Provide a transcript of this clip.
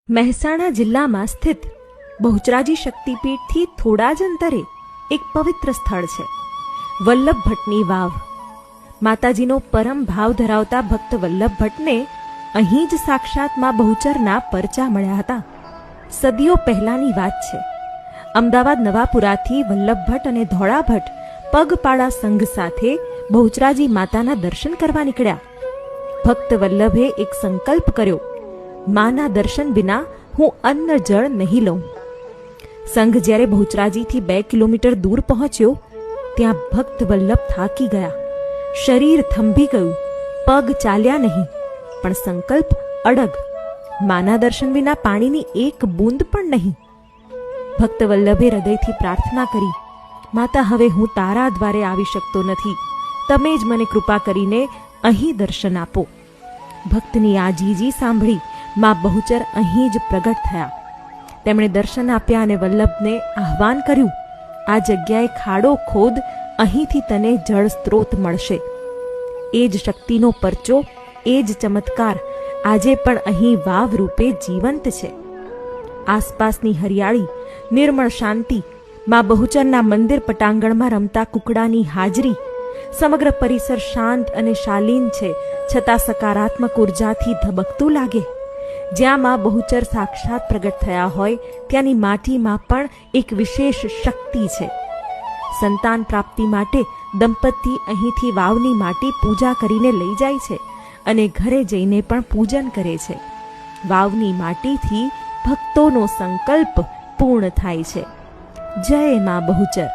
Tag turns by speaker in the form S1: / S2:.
S1: મહેસાણા જિલ્લામાં સ્થિત બહુચરાજી શક્તિપીઠથી થોડા જ અંતરે એક પવિત્ર સ્થળ છે વલ્લભ ભટ્ટની વાવ. માતાજીનો પરમ ભાવ ધરાવતા ભક્ત વલ્લભ ભટ્ટને અહીં જ સાક્ષાત માં બહુચરના પરચા મળ્યા હતા. સદીઓ પહેલાની વાત છે. અમદાવાદ નવાપુરાથી વલ્લભ ભટ્ટ અને ધોળા ભટ્ટ પગપાળા સંઘ સાથે બહુચરાજી માતાના દર્શન કરવા નીકળ્યા. ભક્ત વલ્લભે એક સંકલ્પ કર્યો, માના દર્શન વિના હું અન્ન જળ નહીં લઉં. સંઘ જ્યારે બહુચરાજીથી 2 કિલોમીટર દૂર પહોંચ્યો ત્યાં ભક્ત વલ્લભ થાકી ગયા. શરીર થંભી ગયું, પગ ચાલ્યા નહીં, પણ સંકલ્પ અડગ. માના દર્શન વિના પાણીની એક બૂંદ પણ નહીં. ભક્ત વલ્લભે હૃદયથી પ્રાર્થના કરી, માતા, હવે હું તારા દ્વારે આવી શકતો નથી, તમે જ મને કૃપા કરીને અહીં દર્શન આપો. ભક્તની આ જીજી સાંભળી માં બહુચર અહીં જ પ્રગટ થયા. તેમણે દર્શન આપ્યા અને વલ્લભને આહ્વાન કર્યું, આ જગ્યાએ ખાડો ખોદ, અહીંથી તને જળ સ્ત્રોત મળશે. એ જ શક્તિનો પરચો, એ જ ચમત્કાર આજે પણ અહીં વાવ રૂપે જીવંત છે. આસપાસની હરિયાળી, નિર્મળ શાંતિ, માં બહુચરના મંદિર પટાંગણમાં રમતા કુકડાની હાજરી, સમગ્ર પરિસર શાંત અને શાલીન છે, છતાં સકારાત્મક ઉર્જાથી ધબકતું લાગે. જ્યાં માં બહુચર સાક્ષાત પ્રગટ થયા હોય ત્યાંની માટીમાં પણ એક વિશેષ શક્તિ છે. સંતાન પ્રાપ્તિ માટે દંપતી અહીંથી વાવની માટી પૂજા કરીને લઈ જાય છે અને ઘરે જઈને પણ પૂજન કરે છે. વાવની માટીથી ભક્તોનો સંકલ્પ પૂર્ણ થાય છે. જય માં બહુચર.